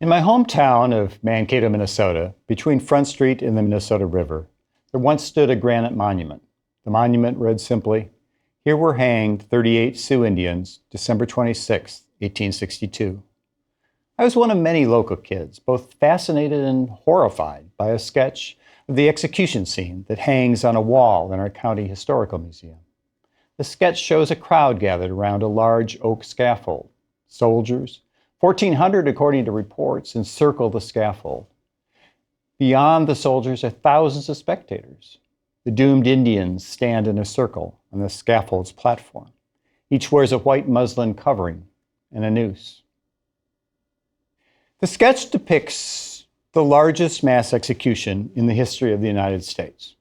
In my hometown of Mankato, Minnesota, between Front Street and the Minnesota River, there once stood a granite monument. The monument read simply, "Here were hanged 38 Sioux Indians, December 26, 1862. I was one of many local kids, both fascinated and horrified by a sketch of the execution scene that hangs on a wall in our county historical museum. The sketch shows a crowd gathered around a large oak scaffold. Soldiers, 1,400 according to reports, encircle the scaffold. Beyond the soldiers are thousands of spectators. The doomed Indians stand in a circle on the scaffold's platform. Each wears a white muslin covering and a noose. The sketch depicts the largest mass execution in the history of the United States.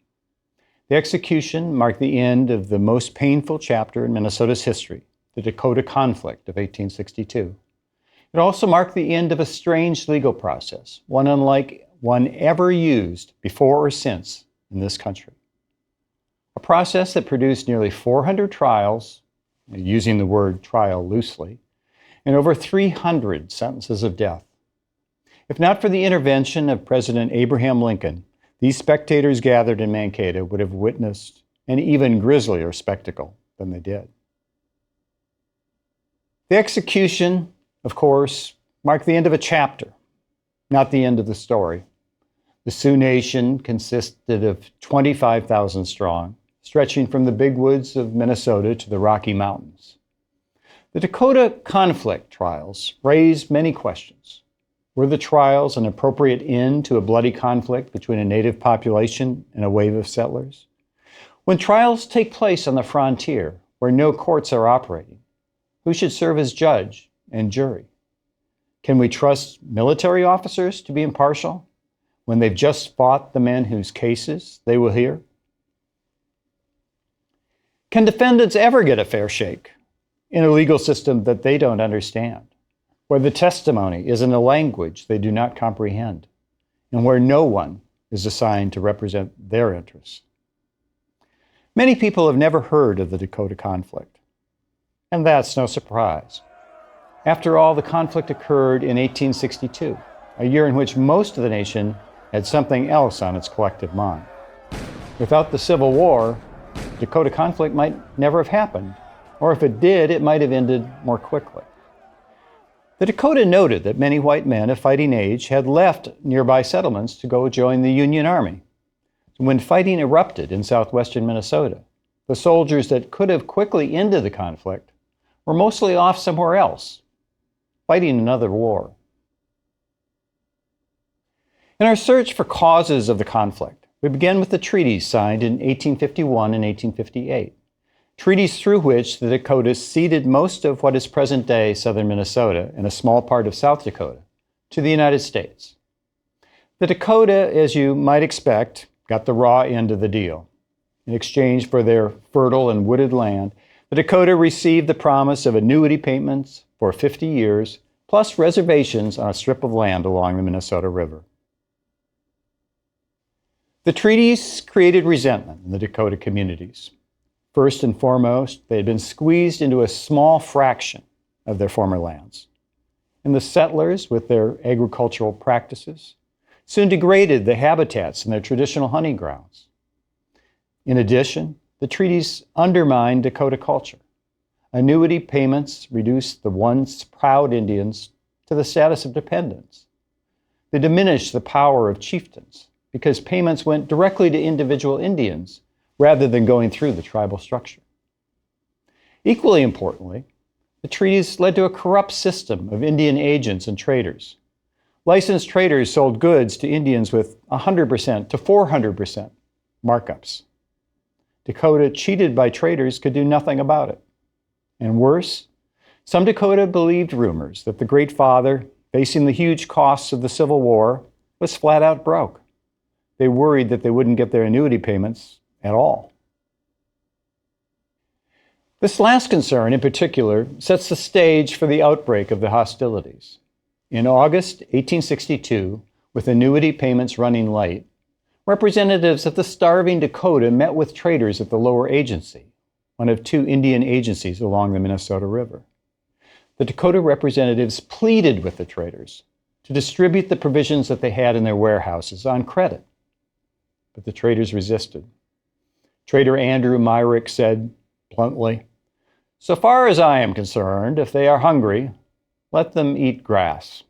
The execution marked the end of the most painful chapter in Minnesota's history, the Dakota conflict of 1862. It also marked the end of a strange legal process, one unlike one ever used before or since in this country. A process that produced nearly 400 trials, using the word trial loosely, and over 300 sentences of death. If not for the intervention of President Abraham Lincoln, these spectators gathered in Mankato would have witnessed an even grislier spectacle than they did. The execution, of course, marked the end of a chapter, not the end of the story. The Sioux Nation consisted of 25,000 strong, stretching from the big woods of Minnesota to the Rocky Mountains. The Dakota conflict trials raised many questions. Were the trials an appropriate end to a bloody conflict between a native population and a wave of settlers? When trials take place on the frontier, where no courts are operating, who should serve as judge and jury? Can we trust military officers to be impartial when they've just fought the men whose cases they will hear? Can defendants ever get a fair shake in a legal system that they don't understand, where the testimony is in a language they do not comprehend, and where no one is assigned to represent their interests? Many people have never heard of the Dakota conflict, and that's no surprise. After all, the conflict occurred in 1862, a year in which most of the nation had something else on its collective mind. Without the Civil War, the Dakota conflict might never have happened, or if it did, it might have ended more quickly. The Dakota noted that many white men of fighting age had left nearby settlements to go join the Union Army. When fighting erupted in southwestern Minnesota, the soldiers that could have quickly ended the conflict were mostly off somewhere else, fighting another war. In our search for causes of the conflict, we begin with the treaties signed in 1851 and 1858. Treaties through which the Dakotas ceded most of what is present-day southern Minnesota and a small part of South Dakota to the United States. The Dakota, as you might expect, got the raw end of the deal. In exchange for their fertile and wooded land, the Dakota received the promise of annuity payments for 50 years, plus reservations on a strip of land along the Minnesota River. The treaties created resentment in the Dakota communities. First and foremost, they had been squeezed into a small fraction of their former lands. And the settlers, with their agricultural practices, soon degraded the habitats in their traditional hunting grounds. In addition, the treaties undermined Dakota culture. Annuity payments reduced the once proud Indians to the status of dependents. They diminished the power of chieftains because payments went directly to individual Indians rather than going through the tribal structure. Equally importantly, the treaties led to a corrupt system of Indian agents and traders. Licensed traders sold goods to Indians with 100% to 400% markups. Dakota, cheated by traders, could do nothing about it. And worse, some Dakota believed rumors that the Great Father, facing the huge costs of the Civil War, was flat out broke. They worried that they wouldn't get their annuity payments at all. This last concern in particular sets the stage for the outbreak of the hostilities. In August 1862, with annuity payments running late, representatives of the starving Dakota met with traders at the Lower Agency, one of two Indian agencies along the Minnesota River. The Dakota representatives pleaded with the traders to distribute the provisions that they had in their warehouses on credit. But the traders resisted. Trader Andrew Myrick said bluntly, "So far as I am concerned, if they are hungry, let them eat grass."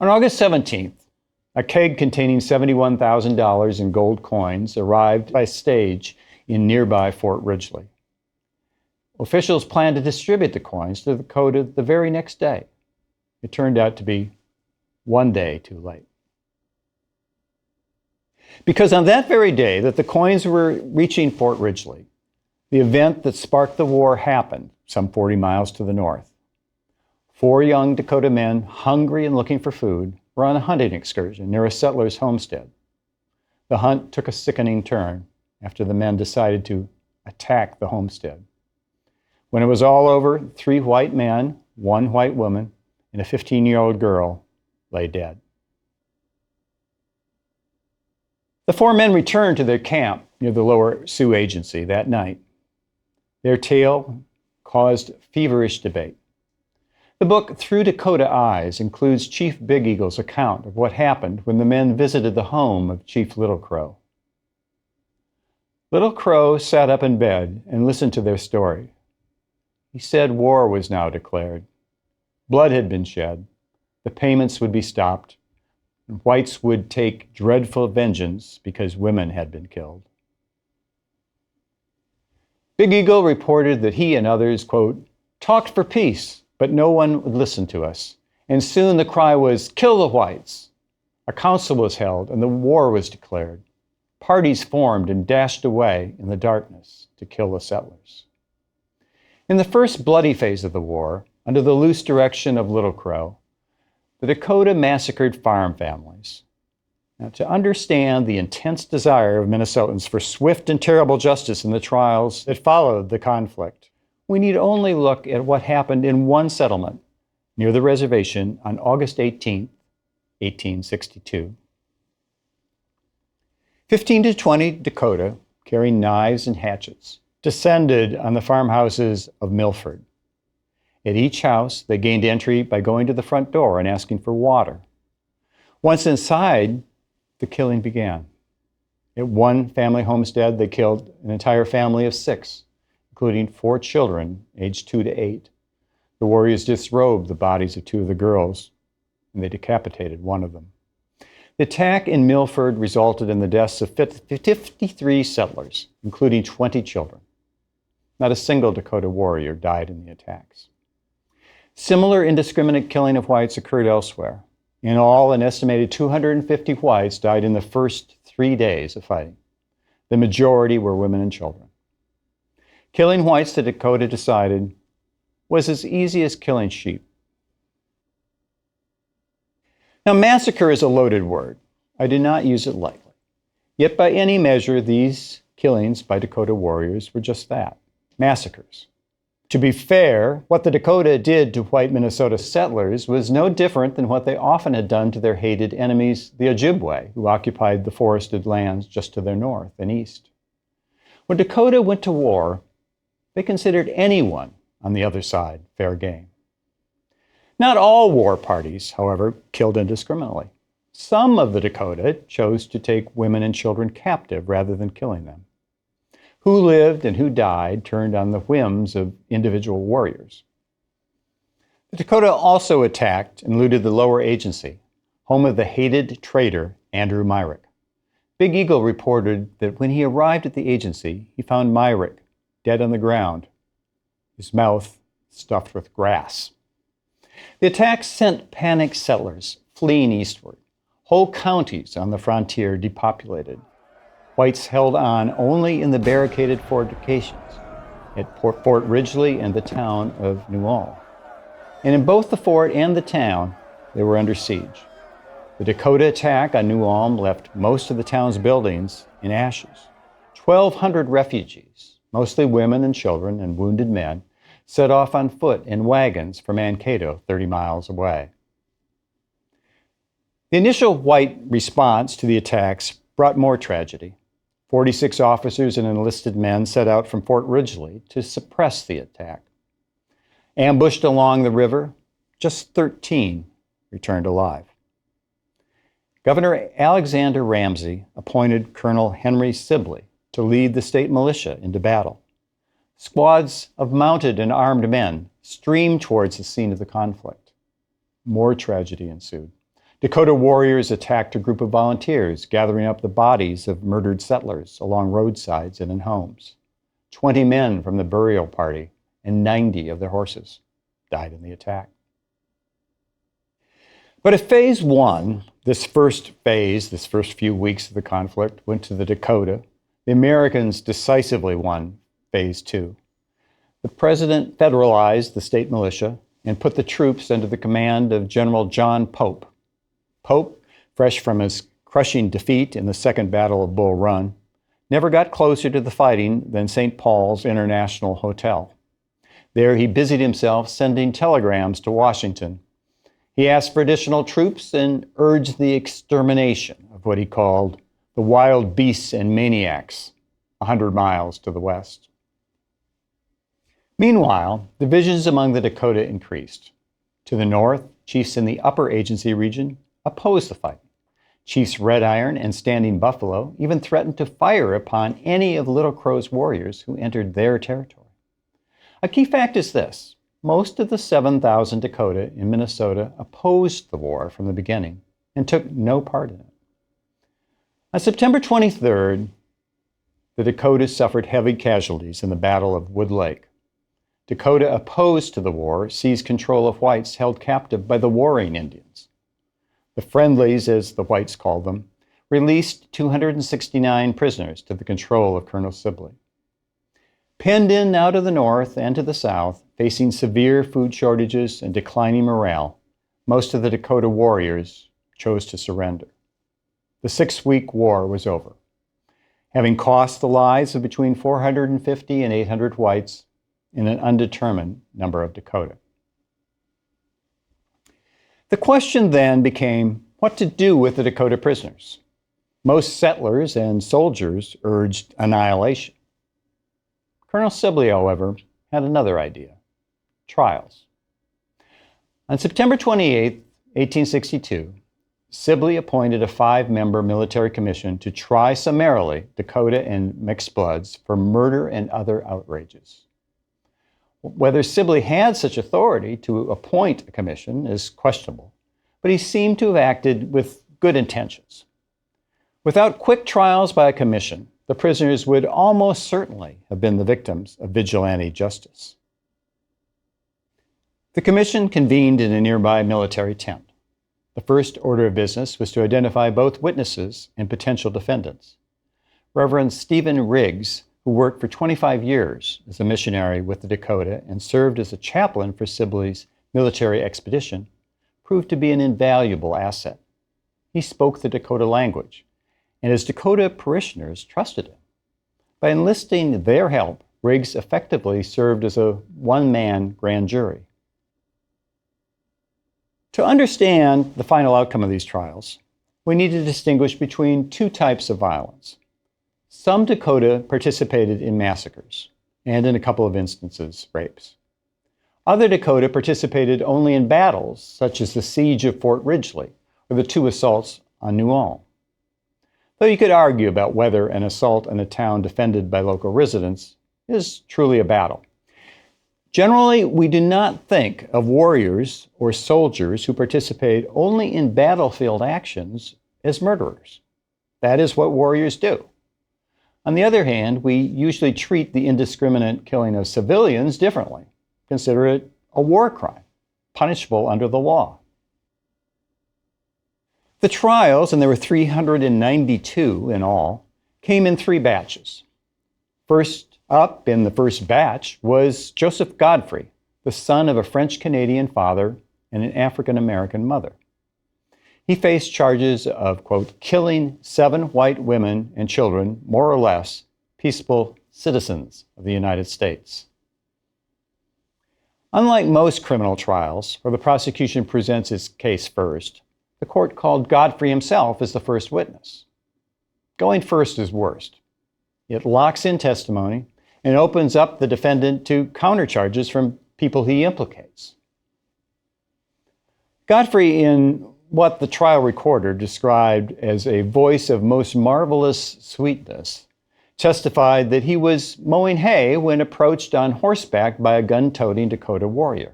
On August 17th, a keg containing $71,000 in gold coins arrived by stage in nearby Fort Ridgely. Officials planned to distribute the coins to Dakota the very next day. It turned out to be one day too late. Because on that very day that the coins were reaching Fort Ridgely, the event that sparked the war happened some 40 miles to the north. 4 young Dakota men, hungry and looking for food, were on a hunting excursion near a settler's homestead. The hunt took a sickening turn after the men decided to attack the homestead. When it was all over, 3 white men, 1 white woman, and a 15-year-old girl lay dead. The 4 men returned to their camp near the Lower Sioux Agency that night. Their tale caused feverish debate. The book Through Dakota Eyes includes Chief Big Eagle's account of what happened when the men visited the home of Chief Little Crow. Little Crow sat up in bed and listened to their story. He said war was now declared. Blood had been shed. The payments would be stopped. And whites would take dreadful vengeance because women had been killed. Big Eagle reported that he and others, quote, talked for peace, but no one would listen to us. And soon the cry was, "Kill the whites." A council was held and the war was declared. Parties formed and dashed away in the darkness to kill the settlers. In the first bloody phase of the war, under the loose direction of Little Crow, the Dakota massacred farm families. Now, to understand the intense desire of Minnesotans for swift and terrible justice in the trials that followed the conflict, we need only look at what happened in one settlement near the reservation on August 18, 1862. 15 to 20 Dakota, carrying knives and hatchets, descended on the farmhouses of Milford. At each house, they gained entry by going to the front door and asking for water. Once inside, the killing began. At one family homestead, they killed an entire family of 6, including 4 children aged 2 to 8. The warriors disrobed the bodies of 2 of the girls, and they decapitated one of them. The attack in Milford resulted in the deaths of 53 settlers, including 20 children. Not a single Dakota warrior died in the attacks. Similar indiscriminate killing of whites occurred elsewhere. In all, an estimated 250 whites died in the first 3 days of fighting. The majority were women and children. Killing whites, the Dakota decided, was as easy as killing sheep. Now, massacre is a loaded word. I do not use it lightly. Yet by any measure, these killings by Dakota warriors were just that, massacres. To be fair, what the Dakota did to white Minnesota settlers was no different than what they often had done to their hated enemies, the Ojibwe, who occupied the forested lands just to their north and east. When Dakota went to war, they considered anyone on the other side fair game. Not all war parties, however, killed indiscriminately. Some of the Dakota chose to take women and children captive rather than killing them. Who lived and who died turned on the whims of individual warriors. The Dakota also attacked and looted the Lower Agency, home of the hated trader Andrew Myrick. Big Eagle reported that when he arrived at the agency, he found Myrick dead on the ground, his mouth stuffed with grass. The attack sent panicked settlers fleeing eastward. Whole counties on the frontier depopulated. Whites held on only in the barricaded fortifications at Fort Ridgely and the town of New Ulm. And in both the fort and the town, they were under siege. The Dakota attack on New Ulm left most of the town's buildings in ashes. 1,200 refugees, mostly women and children and wounded men, set off on foot in wagons for Mankato, 30 miles away. The initial white response to the attacks brought more tragedy. 46 officers and enlisted men set out from Fort Ridgely to suppress the attack. Ambushed along the river, just 13 returned alive. Governor Alexander Ramsey appointed Colonel Henry Sibley to lead the state militia into battle. Squads of mounted and armed men streamed towards the scene of the conflict. More tragedy ensued. Dakota warriors attacked a group of volunteers, gathering up the bodies of murdered settlers along roadsides and in homes. 20 men from the burial party and 90 of their horses died in the attack. But if phase one, this first few weeks of the conflict, went to the Dakota, the Americans decisively won phase two. The president federalized the state militia and put the troops under the command of General John Pope. Pope, fresh from his crushing defeat in the Second Battle of Bull Run, never got closer to the fighting than St. Paul's International Hotel. There he busied himself sending telegrams to Washington. He asked for additional troops and urged the extermination of what he called the wild beasts and maniacs 100 miles to the west. Meanwhile, divisions among the Dakota increased. To the north, chiefs in the upper agency region opposed the fight. Chiefs Red Iron and Standing Buffalo even threatened to fire upon any of Little Crow's warriors who entered their territory. A key fact is this: most of the 7,000 Dakota in Minnesota opposed the war from the beginning and took no part in it. On September 23rd, the Dakotas suffered heavy casualties in the Battle of Wood Lake. Dakota opposed to the war seized control of whites held captive by the warring Indians. The friendlies, as the whites called them, released 269 prisoners to the control of Colonel Sibley. Penned in now to the north and to the south, facing severe food shortages and declining morale, most of the Dakota warriors chose to surrender. The 6-week war was over. Having cost the lives of between 450 and 800 whites in an undetermined number of Dakota. The question then became what to do with the Dakota prisoners. Most settlers and soldiers urged annihilation. Colonel Sibley, however, had another idea: trials. On September 28, 1862, Sibley appointed a 5-member military commission to try summarily Dakota and mixed bloods for murder and other outrages. Whether Sibley had such authority to appoint a commission is questionable, but he seemed to have acted with good intentions. Without quick trials by a commission, the prisoners would almost certainly have been the victims of vigilante justice. The commission convened in a nearby military tent. The first order of business was to identify both witnesses and potential defendants. Reverend Stephen Riggs, who worked for 25 years as a missionary with the Dakota and served as a chaplain for Sibley's military expedition, proved to be an invaluable asset. He spoke the Dakota language, and his Dakota parishioners trusted him. By enlisting their help, Riggs effectively served as a one-man grand jury. To understand the final outcome of these trials, we need to distinguish between two types of violence. Some Dakota participated in massacres, and in a couple of instances, rapes. Other Dakota participated only in battles, such as the siege of Fort Ridgely or the 2 assaults on New Ulm. Though you could argue about whether an assault on a town defended by local residents is truly a battle. Generally, we do not think of warriors or soldiers who participate only in battlefield actions as murderers. That is what warriors do. On the other hand, we usually treat the indiscriminate killing of civilians differently. Consider it a war crime, punishable under the law. The trials, and there were 392 in all, came in 3 batches. First up in the first batch was Joseph Godfrey, the son of a French-Canadian father and an African-American mother. He faced charges of, quote, killing 7 white women and children, more or less peaceable citizens of the United States. Unlike most criminal trials, where the prosecution presents its case first, the court called Godfrey himself as the first witness. Going first is worst. It locks in testimony and opens up the defendant to countercharges from people he implicates. Godfrey, in what the trial recorder described as a voice of most marvelous sweetness, testified that he was mowing hay when approached on horseback by a gun-toting Dakota warrior.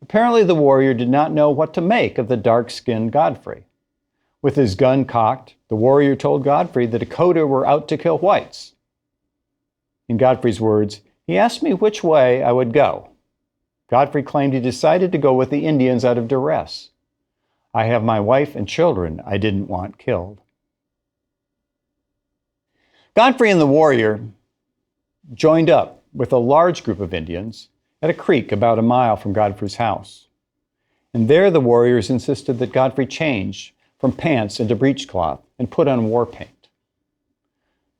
Apparently, the warrior did not know what to make of the dark-skinned Godfrey. With his gun cocked, the warrior told Godfrey the Dakota were out to kill whites. In Godfrey's words, he asked me which way I would go. Godfrey claimed he decided to go with the Indians out of duress. I have my wife and children I didn't want killed. Godfrey and the warrior joined up with a large group of Indians at a creek about a mile from Godfrey's house. And there the warriors insisted that Godfrey change from pants into breechcloth and put on war paint.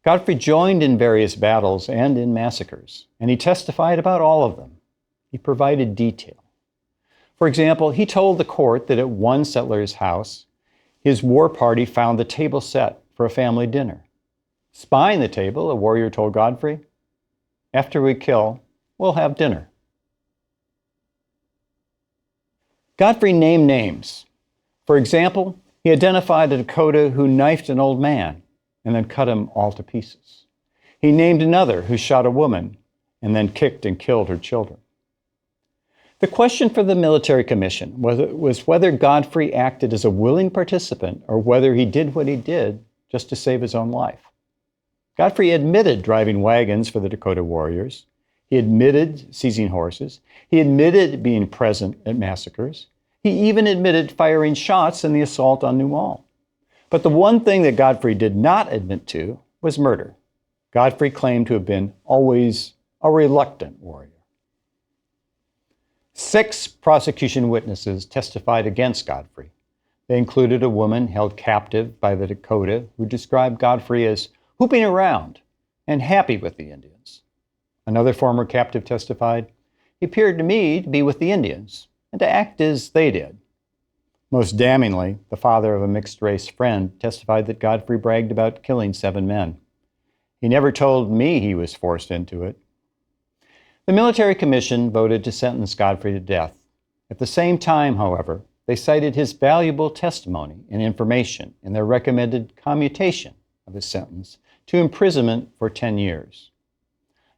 Godfrey joined in various battles and in massacres, and he testified about all of them. He provided detail. For example, he told the court that at one settler's house, his war party found the table set for a family dinner. Spying the table, a warrior told Godfrey, "After we kill, we'll have dinner." Godfrey named names. For example, he identified a Dakota who knifed an old man and then cut him all to pieces. He named another who shot a woman and then kicked and killed her children. The question for the military commission was whether Godfrey acted as a willing participant or whether he did what he did just to save his own life. Godfrey admitted driving wagons for the Dakota warriors. He admitted seizing horses. He admitted being present at massacres. He even admitted firing shots in the assault on New Ulm. But the one thing that Godfrey did not admit to was murder. Godfrey claimed to have been always a reluctant warrior. 6 prosecution witnesses testified against Godfrey. They included a woman held captive by the Dakota who described Godfrey as whooping around and happy with the Indians. Another former captive testified, "He appeared to me to be with the Indians and to act as they did." Most damningly, the father of a mixed-race friend testified that Godfrey bragged about killing 7 men. "He never told me he was forced into it." The military commission voted to sentence Godfrey to death. At the same time, however, they cited his valuable testimony and information in their recommended commutation of his sentence to imprisonment for 10 years.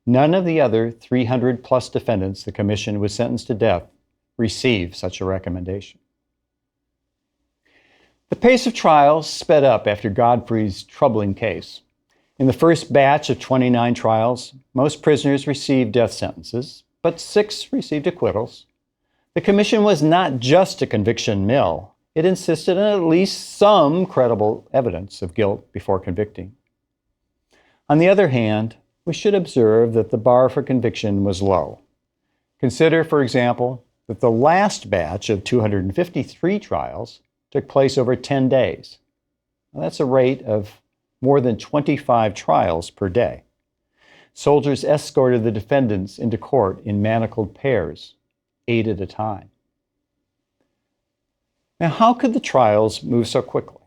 None of the other 300-plus defendants the commission was sentenced to death received such a recommendation. The pace of trials sped up after Godfrey's troubling case. In the first batch of 29 trials, most prisoners received death sentences, but 6 received acquittals. The commission was not just a conviction mill. It insisted on at least some credible evidence of guilt before convicting. On the other hand, we should observe that the bar for conviction was low. Consider, for example, that the last batch of 253 trials took place over 10 days. Now, that's a rate of more than 25 trials per day. Soldiers escorted the defendants into court in manacled pairs, 8 at a time. Now, how could the trials move so quickly?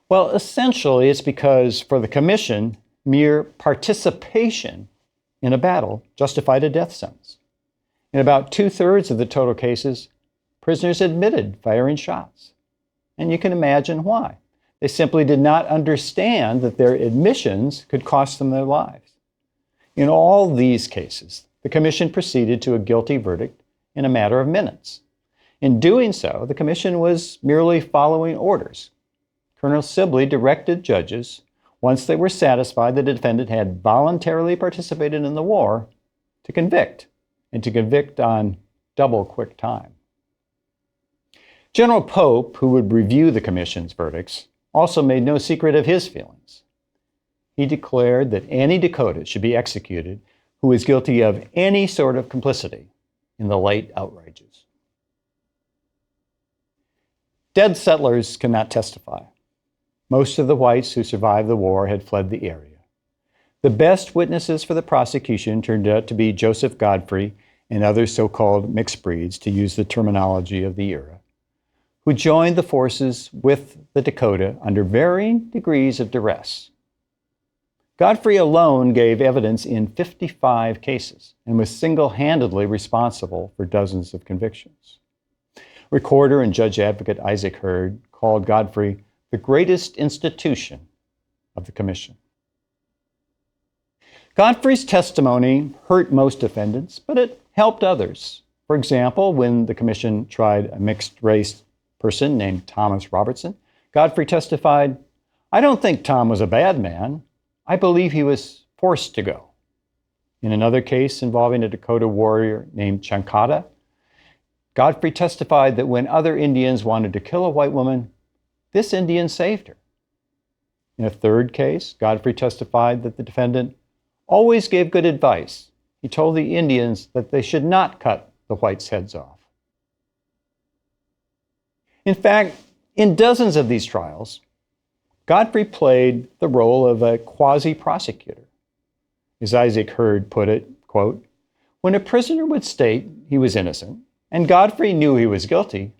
Well, essentially, it's because for the commission, mere participation in a battle justified a death sentence. In about 2/3 of the total cases, prisoners admitted firing shots. And you can imagine why. They simply did not understand that their admissions could cost them their lives. In all these cases, the commission proceeded to a guilty verdict in a matter of minutes. In doing so, the commission was merely following orders. Colonel Sibley directed judges, once they were satisfied the defendant had voluntarily participated in the war, to convict, and to convict on double quick time. General Pope, who would review the commission's verdicts, also made no secret of his feelings. He declared that any Dakota should be executed who is guilty of any sort of complicity in the late outrages. Dead settlers cannot testify. Most of the whites who survived the war had fled the area. The best witnesses for the prosecution turned out to be Joseph Godfrey and other so-called mixed breeds, to use the terminology of the era, who joined the forces with the Dakota under varying degrees of duress. Godfrey alone gave evidence in 55 cases and was single-handedly responsible for dozens of convictions. Recorder and judge advocate Isaac Hurd called Godfrey the greatest institution of the commission. Godfrey's testimony hurt most defendants, but it helped others. For example, when the commission tried a mixed-race person named Thomas Robertson, Godfrey testified, "I don't think Tom was a bad man. I believe he was forced to go." In another case involving a Dakota warrior named Dakota, Godfrey testified that when other Indians wanted to kill a white woman, this Indian saved her. In a third case, Godfrey testified that the defendant always gave good advice. He told the Indians that they should not cut the whites' heads off. In fact, in dozens of these trials, Godfrey played the role of a quasi-prosecutor. As Isaac Hurd put it, quote, "When a prisoner would state he was innocent, and Godfrey knew he was guilty,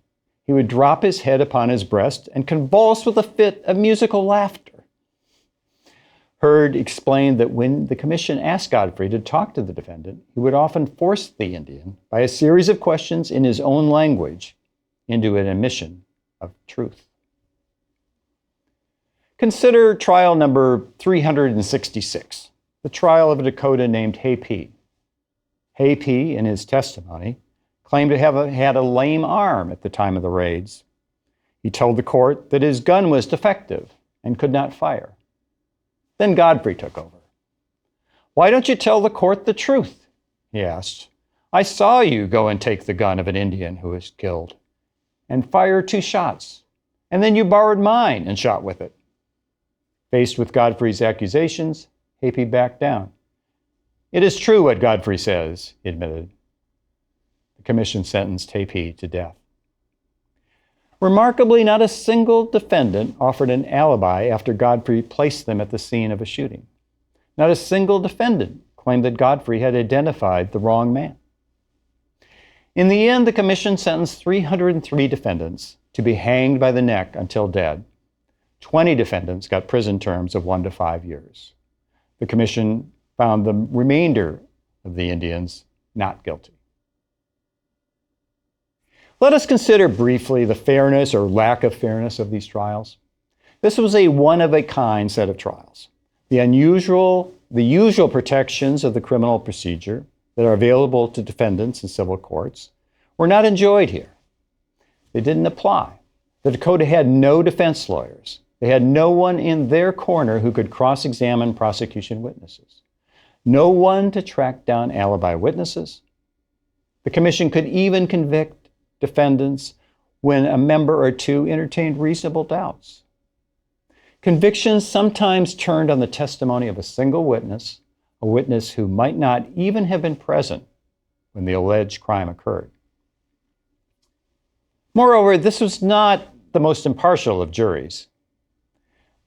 he would drop his head upon his breast and convulse with a fit of musical laughter." Hurd explained that when the commission asked Godfrey to talk to the defendant, he would often force the Indian, by a series of questions in his own language, into an admission of truth. Consider trial number 366, the trial of a Dakota named Hay-P. Hay-P, in his testimony, claimed to have had a lame arm at the time of the raids. He told the court that his gun was defective and could not fire. Then Godfrey took over. "Why don't you tell the court the truth?" he asked. "I saw you go and take the gun of an Indian who was killed and fire 2 shots, and then you borrowed mine and shot with it." Faced with Godfrey's accusations, Hay-P backed down. "It is true what Godfrey says," he admitted. The commission sentenced Hay-P to death. Remarkably, not a single defendant offered an alibi after Godfrey placed them at the scene of a shooting. Not a single defendant claimed that Godfrey had identified the wrong man. In the end, the commission sentenced 303 defendants to be hanged by the neck until dead. 20 defendants got prison terms of 1 to 5 years. The commission found the remainder of the Indians not guilty. Let us consider briefly the fairness or lack of fairness of these trials. This was a one-of-a-kind set of trials. The usual protections of the criminal procedure that are available to defendants in civil courts were not enjoyed here. They didn't apply. The Dakota had no defense lawyers. They had no one in their corner who could cross-examine prosecution witnesses. No one to track down alibi witnesses. The commission could even convict defendants when a member or two entertained reasonable doubts. Convictions sometimes turned on the testimony of a single witness, a witness who might not even have been present when the alleged crime occurred. Moreover, this was not the most impartial of juries.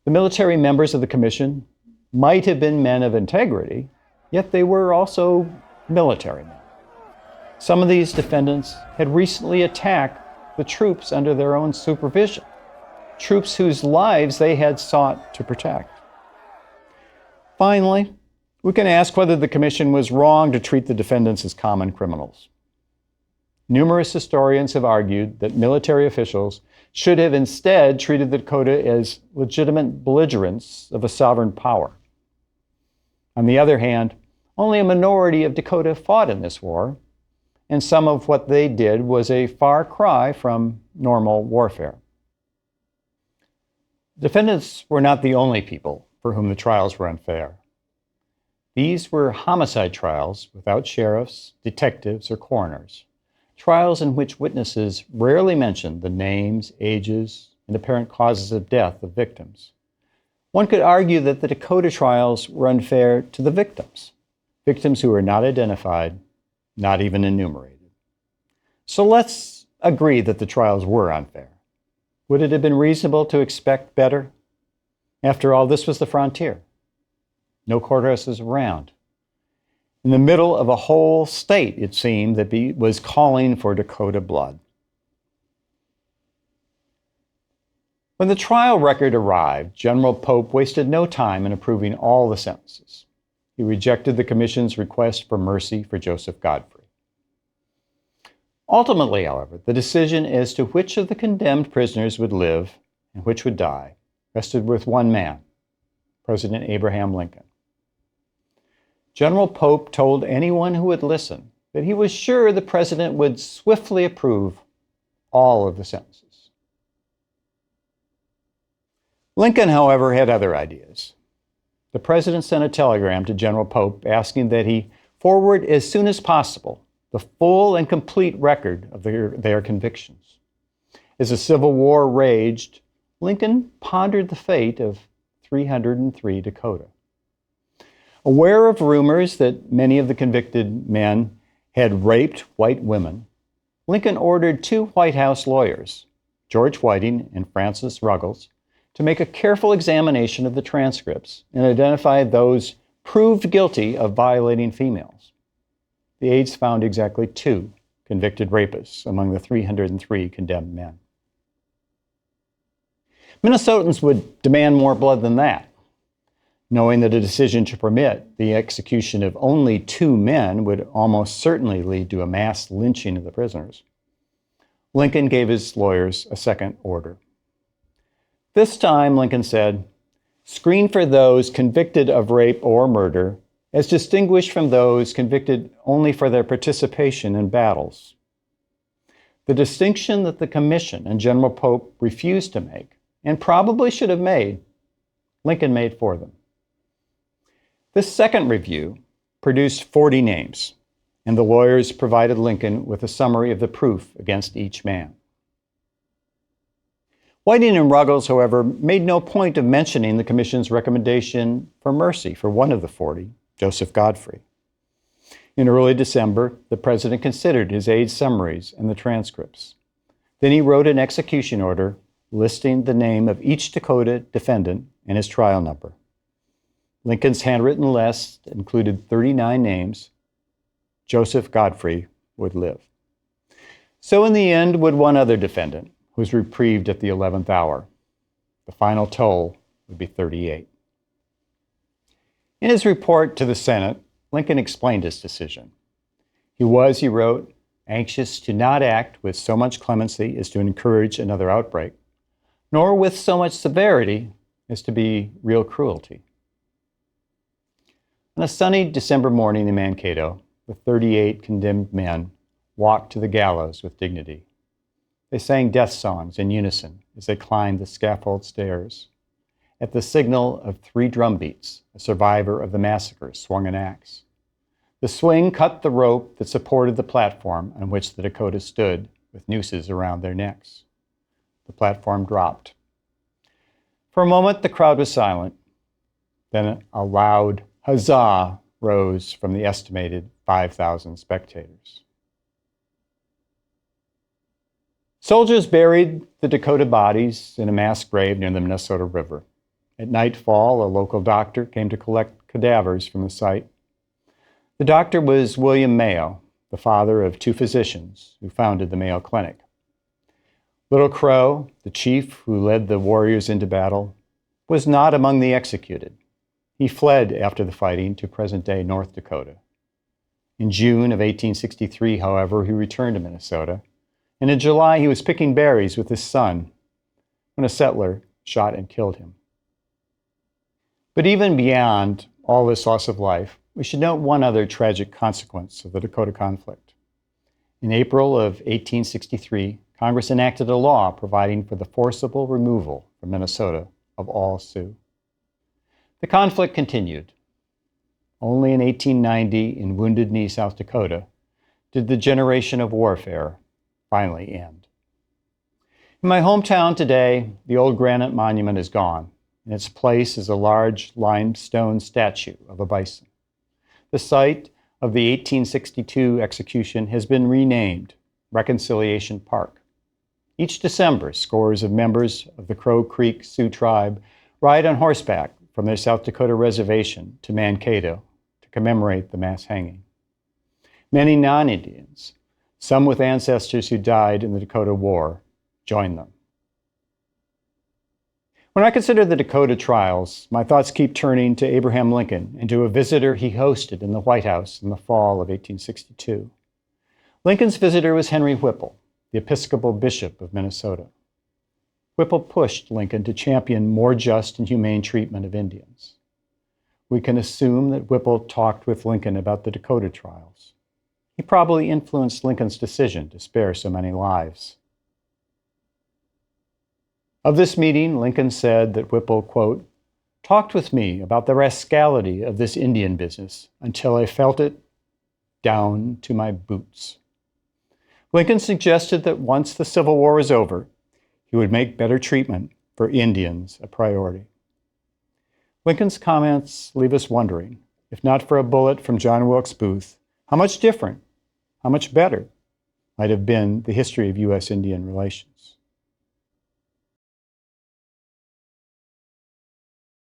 The military members of the commission might have been men of integrity, yet they were also military men. Some of these defendants had recently attacked the troops under their own supervision, troops whose lives they had sought to protect. Finally, we can ask whether the commission was wrong to treat the defendants as common criminals. Numerous historians have argued that military officials should have instead treated the Dakota as legitimate belligerents of a sovereign power. On the other hand, only a minority of Dakota fought in this war, and some of what they did was a far cry from normal warfare. Defendants were not the only people for whom the trials were unfair. These were homicide trials without sheriffs, detectives, or coroners, trials in which witnesses rarely mentioned the names, ages, and apparent causes of death of victims. One could argue that the Dakota trials were unfair to the victims who were not identified, not even enumerated. So let's agree that the trials were unfair. Would it have been reasonable to expect better? After all, this was the frontier. No courthouses around. In the middle of a whole state, it seemed, that was calling for Dakota blood. When the trial record arrived, General Pope wasted no time in approving all the sentences. He rejected the commission's request for mercy for Joseph Godfrey. Ultimately, however, the decision as to which of the condemned prisoners would live and which would die rested with one man, President Abraham Lincoln. General Pope told anyone who would listen that he was sure the president would swiftly approve all of the sentences. Lincoln, however, had other ideas. The president sent a telegram to General Pope asking that he forward as soon as possible the full and complete record of their convictions. As the Civil War raged, Lincoln pondered the fate of 303 Dakota. Aware of rumors that many of the convicted men had raped white women, Lincoln ordered two White House lawyers, George Whiting and Francis Ruggles, to make a careful examination of the transcripts and identify those proved guilty of violating females. The aides found exactly 2 convicted rapists among the 303 condemned men. Minnesotans would demand more blood than that. Knowing that a decision to permit the execution of only 2 men would almost certainly lead to a mass lynching of the prisoners, Lincoln gave his lawyers a second order. This time, Lincoln said, "Screen for those convicted of rape or murder as distinguished from those convicted only for their participation in battles." The distinction that the Commission and General Pope refused to make, and probably should have made, Lincoln made for them. This second review produced 40 names, and the lawyers provided Lincoln with a summary of the proof against each man. Whiting and Ruggles, however, made no point of mentioning the Commission's recommendation for mercy for one of the 40, Joseph Godfrey. In early December, the president considered his aides' summaries and the transcripts. Then he wrote an execution order listing the name of each Dakota defendant and his trial number. Lincoln's handwritten list included 39 names. Joseph Godfrey would live. So in the end would one other defendant, who was reprieved at the 11th hour. The final toll would be 38. In his report to the Senate, Lincoln explained his decision. He was, he wrote, anxious to not act with so much clemency as to encourage another outbreak, nor with so much severity as to be real cruelty. On a sunny December morning in Mankato, the 38 condemned men walked to the gallows with dignity. They sang death songs in unison as they climbed the scaffold stairs. At the signal of 3 drum beats, a survivor of the massacre swung an axe. The swing cut the rope that supported the platform on which the Dakotas stood, with nooses around their necks. The platform dropped. For a moment, the crowd was silent. Then a loud huzzah rose from the estimated 5,000 spectators. Soldiers buried the Dakota bodies in a mass grave near the Minnesota River. At nightfall, a local doctor came to collect cadavers from the site. The doctor was William Mayo, the father of 2 physicians who founded the Mayo Clinic. Little Crow, the chief who led the warriors into battle, was not among the executed. He fled after the fighting to present-day North Dakota. In June of 1863, however, he returned to Minnesota, and in July he was picking berries with his son when a settler shot and killed him. But even beyond all this loss of life, we should note one other tragic consequence of the Dakota conflict. In April of 1863, Congress enacted a law providing for the forcible removal from Minnesota of all Sioux. The conflict continued. Only in 1890, in Wounded Knee, South Dakota, did the generation of warfare finally end. In my hometown today, the old granite monument is gone. In its place is a large limestone statue of a bison. The site of the 1862 execution has been renamed Reconciliation Park. Each December, scores of members of the Crow Creek Sioux tribe ride on horseback from their South Dakota reservation to Mankato to commemorate the mass hanging. Many non-Indians, some with ancestors who died in the Dakota War, join them. When I consider the Dakota trials, my thoughts keep turning to Abraham Lincoln and to a visitor he hosted in the White House in the fall of 1862. Lincoln's visitor was Henry Whipple, the Episcopal Bishop of Minnesota. Whipple pushed Lincoln to champion more just and humane treatment of Indians. We can assume that Whipple talked with Lincoln about the Dakota trials. He probably influenced Lincoln's decision to spare so many lives. Of this meeting, Lincoln said that Whipple, quote, talked with me about the rascality of this Indian business until I felt it down to my boots. Lincoln suggested that once the Civil War was over, he would make better treatment for Indians a priority. Lincoln's comments leave us wondering, if not for a bullet from John Wilkes Booth, how much different, how much better might have been the history of U.S. Indian relations.